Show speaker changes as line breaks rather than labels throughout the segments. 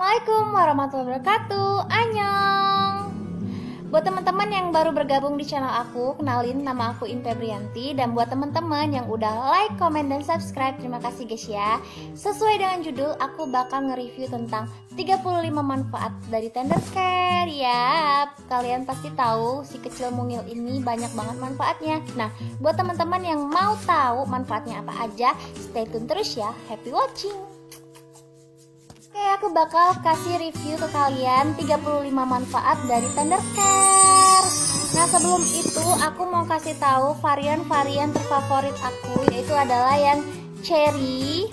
Assalamualaikum warahmatullahi wabarakatuh. Annyeong. Buat teman-teman yang baru bergabung di channel aku, kenalin, nama aku Febrianti. Dan buat teman-teman yang udah like, comment, dan subscribe, terima kasih guys ya. Sesuai dengan judul, aku bakal nge-review tentang 35 manfaat dari Tender Care. Yap, kalian pasti tahu si kecil mungil ini banyak banget manfaatnya. Nah, buat teman-teman yang mau tahu manfaatnya apa aja, stay tune terus ya. Happy watching. Oke, aku bakal kasih review ke kalian 35 manfaat dari Tender Care. Nah, sebelum itu aku mau kasih tahu varian-varian terfavorit aku, yaitu adalah yang cherry,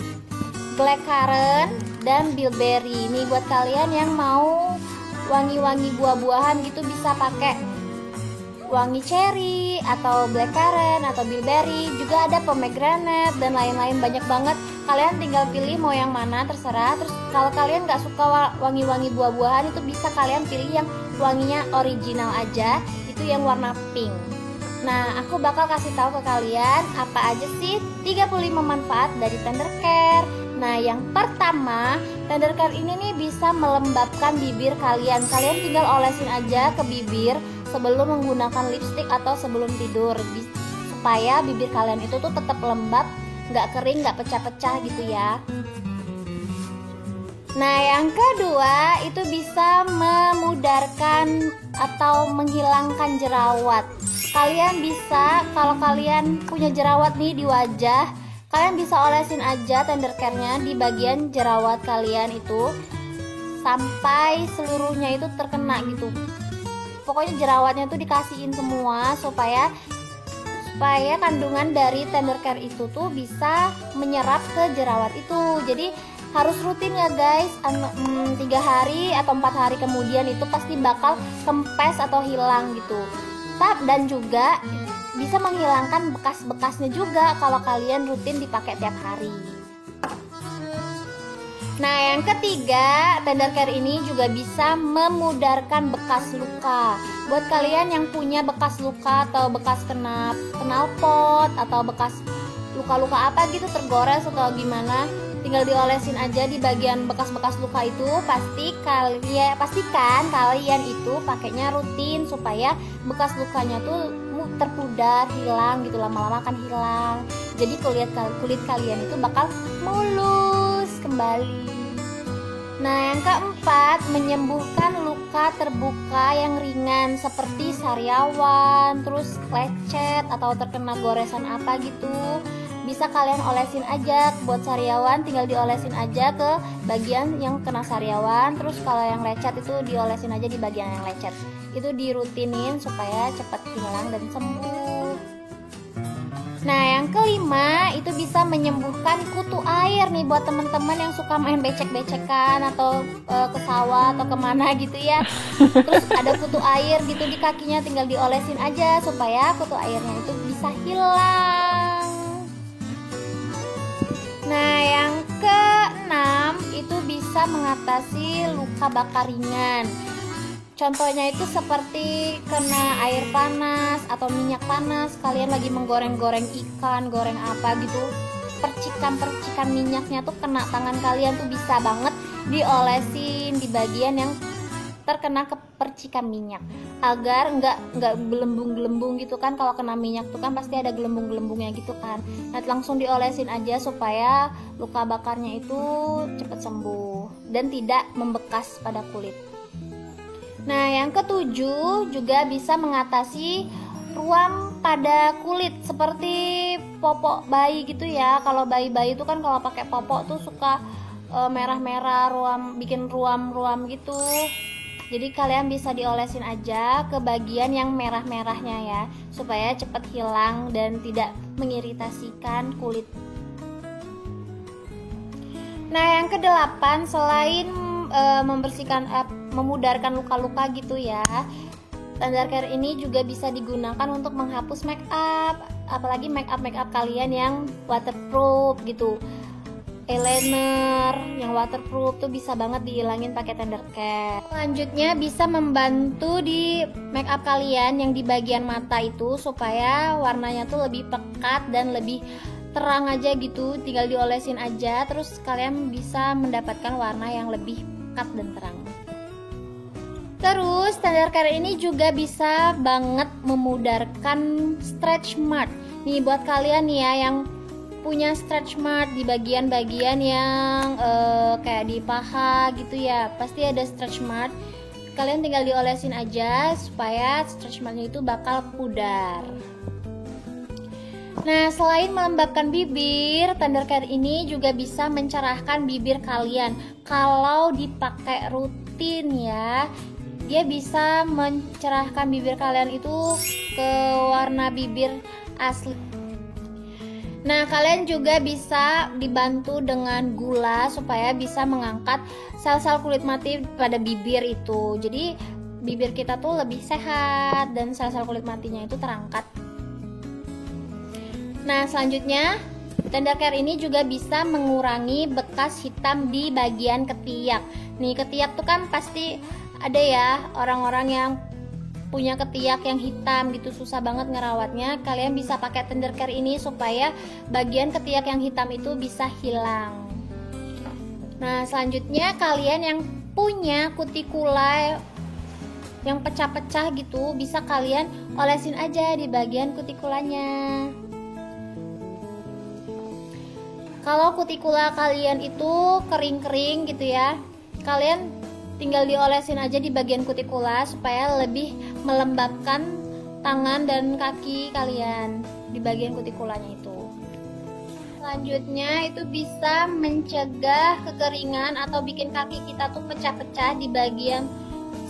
blackcurrant, dan bilberry. Ini buat kalian yang mau wangi-wangi buah-buahan gitu bisa pakai wangi cherry atau blackcurrant atau bilberry. Juga ada pomegranate dan lain-lain, banyak banget. Kalian tinggal pilih mau yang mana, terserah. Terus kalau kalian gak suka wangi-wangi buah-buahan, itu bisa kalian pilih yang wanginya original aja, itu yang warna pink. Nah, aku bakal kasih tahu ke kalian apa aja sih 35 manfaat dari Tender Care. Nah, yang pertama, Tender Care ini nih bisa melembabkan bibir kalian. Kalian tinggal olesin aja ke bibir sebelum menggunakan lipstick atau sebelum tidur, supaya bibir kalian itu tuh tetap lembab, nggak kering, nggak pecah-pecah gitu ya. Nah, yang kedua itu bisa memudarkan atau menghilangkan jerawat. Kalian bisa, kalau kalian punya jerawat nih di wajah, kalian bisa olesin aja Tender Care-nya di bagian jerawat kalian itu sampai seluruhnya itu terkena gitu. Pokoknya jerawatnya tuh dikasihin semua supaya kandungan dari Tender Care itu tuh bisa menyerap ke jerawat itu. Jadi harus rutin ya guys, 3 hari atau 4 hari kemudian itu pasti bakal kempes atau hilang gitu. Dan juga bisa menghilangkan bekas-bekasnya juga kalau kalian rutin dipakai tiap hari. Nah, yang ketiga, Tender Care ini juga bisa memudarkan bekas luka. Buat kalian yang punya bekas luka atau bekas kena knalpot atau bekas luka-luka apa gitu, tergores atau gimana, tinggal diolesin aja di bagian bekas-bekas luka itu. Pastikan kalian itu pakainya rutin supaya bekas lukanya tuh terpudar, hilang gitu, lama-lama akan hilang. Jadi kulit kalian itu bakal mulus kembali. Nah, yang keempat, menyembuhkan luka terbuka yang ringan seperti sariawan, terus lecet atau terkena goresan apa gitu. Bisa kalian olesin aja. Buat sariawan tinggal diolesin aja ke bagian yang kena sariawan. Terus kalau yang lecet itu diolesin aja di bagian yang lecet. Itu dirutinin supaya cepat hilang dan sembuh. Nah, yang kelima itu bisa menyembuhkan kutu air nih buat teman-teman yang suka main becek-becekan atau ke sawah atau kemana gitu ya. Terus ada kutu air gitu di kakinya, tinggal diolesin aja supaya kutu airnya itu bisa hilang. Nah, yang keenam itu bisa mengatasi luka bakar ringan. Contohnya itu seperti kena air panas atau minyak panas, kalian lagi menggoreng-goreng ikan, goreng apa gitu, percikan-percikan minyaknya tuh kena tangan kalian, tuh bisa banget diolesin di bagian yang terkena kepercikan minyak, agar nggak gelembung-gelembung gitu kan. Kalau kena minyak tuh kan pasti ada gelembung-gelembungnya gitu kan. Nah, langsung diolesin aja supaya luka bakarnya itu cepat sembuh dan tidak membekas pada kulit. Nah, yang ketujuh juga bisa mengatasi ruam pada kulit seperti popok bayi gitu ya. Kalau bayi-bayi itu kan kalau pakai popok tuh suka merah-merah, bikin ruam-ruam gitu. Jadi kalian bisa diolesin aja ke bagian yang merah-merahnya ya, supaya cepat hilang dan tidak mengiritasikan kulit. Nah, yang kedelapan, selain memudarkan luka-luka gitu ya, Tender Care ini juga bisa digunakan untuk menghapus make up, apalagi make up kalian yang waterproof gitu. Eyeliner yang waterproof tuh bisa banget dihilangin pakai Tender Care. Selanjutnya bisa membantu di make up kalian yang di bagian mata itu supaya warnanya tuh lebih pekat dan lebih terang aja gitu. Tinggal diolesin aja, terus kalian bisa mendapatkan warna yang lebih pekat dan terang. Terus tender care ini juga bisa banget memudarkan stretch mark. Nih buat kalian nih ya yang punya stretch mark di bagian-bagian yang kayak di paha gitu ya, pasti ada stretch mark. Kalian tinggal diolesin aja supaya stretch marknya itu bakal pudar. Nah, selain melembabkan bibir, tender care ini juga bisa mencerahkan bibir kalian. Kalau dipakai rutin ya, dia bisa mencerahkan bibir kalian itu ke warna bibir asli. Nah, kalian juga bisa dibantu dengan gula supaya bisa mengangkat sel-sel kulit mati pada bibir itu. Jadi bibir kita tuh lebih sehat dan sel-sel kulit matinya itu terangkat. Nah, selanjutnya tender care ini juga bisa mengurangi bekas hitam di bagian ketiak. Nih, ketiak tuh kan pasti ada ya orang-orang yang punya ketiak yang hitam gitu, susah banget ngerawatnya. Kalian bisa pakai tender care ini supaya bagian ketiak yang hitam itu bisa hilang. Nah, selanjutnya kalian yang punya kutikula yang pecah-pecah gitu, bisa kalian olesin aja di bagian kutikulanya. Kalau kutikula kalian itu kering-kering gitu ya, kalian tinggal diolesin aja di bagian kutikula supaya lebih melembabkan tangan dan kaki kalian di bagian kutikulanya itu. Selanjutnya itu bisa mencegah kekeringan atau bikin kaki kita tuh pecah-pecah di bagian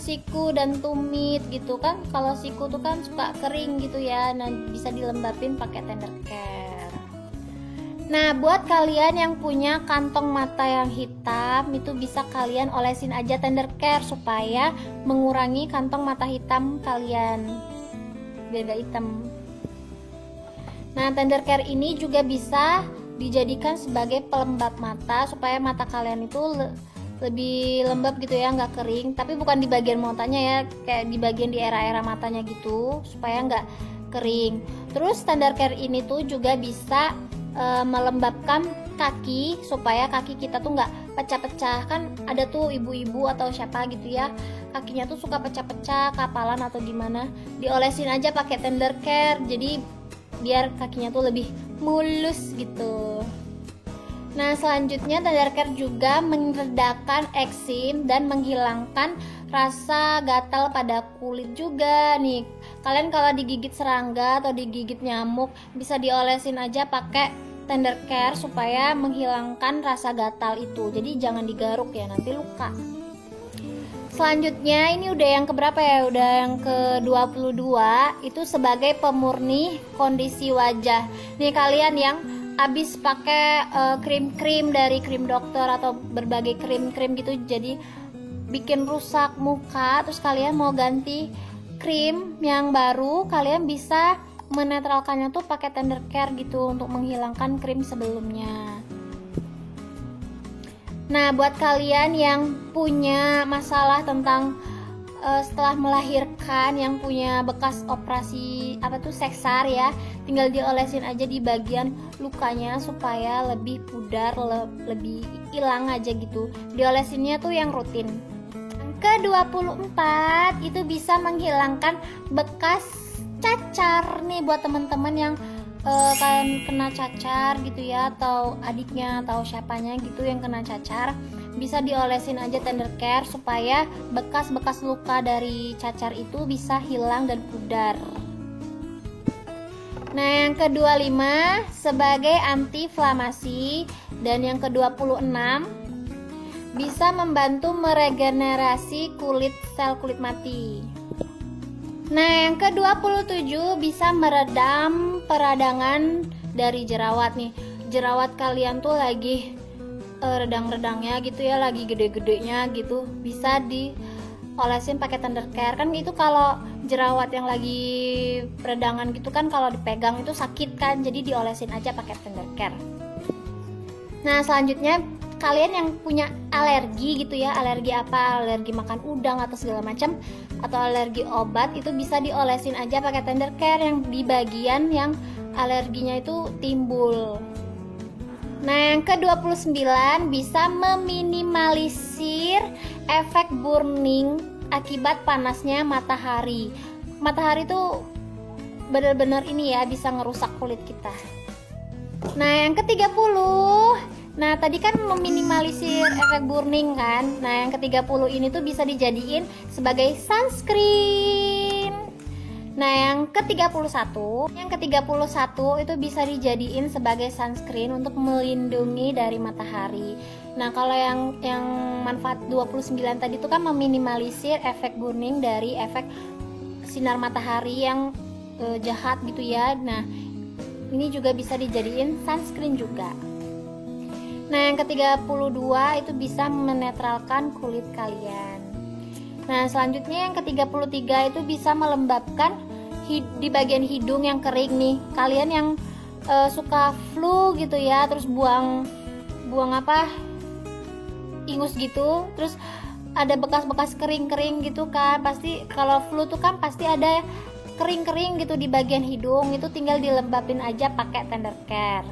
siku dan tumit gitu kan. Kalau siku tuh kan suka kering gitu ya, nah bisa dilembabin pakai tender care. Nah, buat kalian yang punya kantong mata yang hitam, itu bisa kalian olesin aja tender care supaya mengurangi kantong mata hitam kalian, biar gak hitam. Nah, tender care ini juga bisa dijadikan sebagai pelembab mata supaya mata kalian itu lebih lembab gitu ya, nggak kering. Tapi bukan di bagian matanya ya, kayak di bagian di era-era matanya gitu, supaya nggak kering. Terus tender care ini tuh juga bisa melembabkan kaki supaya kaki kita tuh nggak pecah-pecah. Kan ada tuh ibu-ibu atau siapa gitu ya, kakinya tuh suka pecah-pecah, kapalan atau gimana, diolesin aja pakai tender care, jadi biar kakinya tuh lebih mulus gitu. Nah, selanjutnya tender care juga meredakan eksim dan menghilangkan rasa gatal pada kulit juga nih. Kalian kalau digigit serangga atau digigit nyamuk bisa diolesin aja pakai tender care supaya menghilangkan rasa gatal itu. Jadi jangan digaruk ya, nanti luka. Selanjutnya ini udah yang keberapa ya? Udah yang ke-22, itu sebagai pemurni kondisi wajah. Nih kalian yang habis pakai krim-krim dari krim dokter atau berbagai krim-krim gitu, jadi bikin rusak muka, terus kalian mau ganti krim yang baru, kalian bisa menetralkannya tuh pakai tender care gitu untuk menghilangkan krim sebelumnya. Nah, buat kalian yang punya masalah tentang setelah melahirkan, yang punya bekas operasi sesar ya, tinggal diolesin aja di bagian lukanya supaya lebih pudar, lebih hilang aja gitu. Diolesinnya tuh yang rutin. Ke-24 itu bisa menghilangkan bekas cacar nih buat teman-teman yang kalian kena cacar gitu ya, atau adiknya atau siapanya gitu yang kena cacar, bisa diolesin aja tender care supaya bekas-bekas luka dari cacar itu bisa hilang dan pudar. Nah, yang ke-25 sebagai anti-inflamasi, dan yang ke-26 bisa membantu meregenerasi sel kulit mati. Nah, yang ke-27 bisa meredam peradangan dari jerawat nih. Jerawat kalian tuh lagi redang-redangnya gitu ya, lagi gede-gedenya gitu, bisa diolesin pakai tender care. Kan itu kalau jerawat yang lagi peredangan gitu kan, kalau dipegang itu sakit kan, jadi diolesin aja pakai tender care. Nah, selanjutnya kalian yang punya alergi gitu ya, alergi apa, alergi makan udang atau segala macam, atau alergi obat, itu bisa diolesin aja pakai tender care yang di bagian yang alerginya itu timbul. Nah, yang ke-29 bisa meminimalisir efek burning akibat panasnya matahari. Matahari tuh benar-benar ini ya, bisa ngerusak kulit kita. Nah, yang ke-30, nah tadi kan meminimalisir efek burning kan. Nah, yang ke-30 ini tuh bisa dijadiin sebagai sunscreen. Nah, yang ke-31 itu bisa dijadiin sebagai sunscreen untuk melindungi dari matahari. Nah, kalau yang manfaat 29 tadi itu kan meminimalisir efek burning dari efek sinar matahari yang jahat gitu ya. Nah, ini juga bisa dijadiin sunscreen juga. Nah, yang ke-32 itu bisa menetralkan kulit kalian. Nah, selanjutnya yang ke-33 itu bisa melembabkan di bagian hidung yang kering nih. Kalian yang suka flu gitu ya, terus buang ingus gitu, terus ada bekas-bekas kering-kering gitu kan. Pasti kalau flu tuh kan pasti ada kering-kering gitu di bagian hidung, itu tinggal dilembabin aja pakai Tender Care.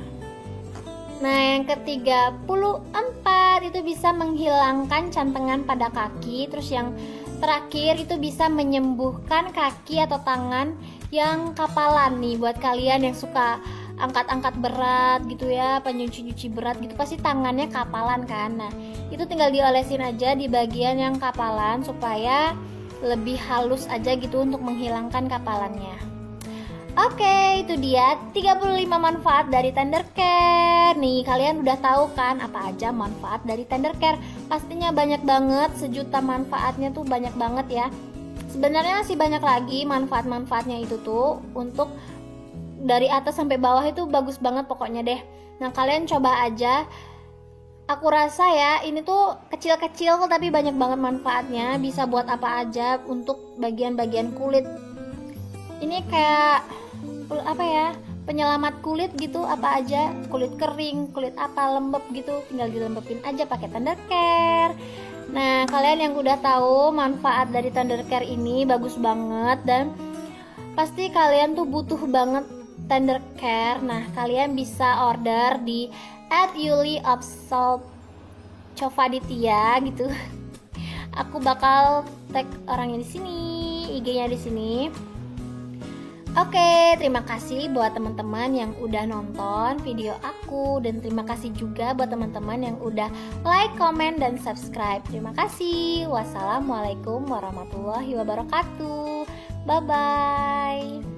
Nah, yang ke-34 itu bisa menghilangkan cantengan pada kaki. Terus yang terakhir itu bisa menyembuhkan kaki atau tangan yang kapalan nih. Buat kalian yang suka angkat-angkat berat gitu ya, nyuci berat gitu, pasti tangannya kapalan kan. Nah, itu tinggal diolesin aja di bagian yang kapalan supaya lebih halus aja gitu untuk menghilangkan kapalannya. Oke, itu dia 35 manfaat dari Tender Care. Nih, kalian udah tahu kan apa aja manfaat dari Tender Care? Pastinya banyak banget, sejuta manfaatnya tuh banyak banget ya. Sebenarnya masih banyak lagi manfaat-manfaatnya itu tuh, untuk dari atas sampai bawah itu bagus banget pokoknya deh. Nah, kalian coba aja. Aku rasa ya ini tuh kecil-kecil tapi banyak banget manfaatnya. Bisa buat apa aja untuk bagian-bagian kulit. Ini kayak apa ya, penyelamat kulit gitu, apa aja, kulit kering, kulit apa lembab gitu, tinggal dilembabin aja pakai Tender Care. Nah, kalian yang udah tahu manfaat dari Tender Care ini bagus banget, dan pasti kalian tuh butuh banget Tender Care. Nah, kalian bisa order di @yuli_covaditya gitu. Aku bakal tag orangnya di sini, IG-nya di sini. Oke, terima kasih buat teman-teman yang udah nonton video aku, dan terima kasih juga buat teman-teman yang udah like, comment, dan subscribe. Terima kasih. Wassalamualaikum warahmatullahi wabarakatuh. Bye-bye.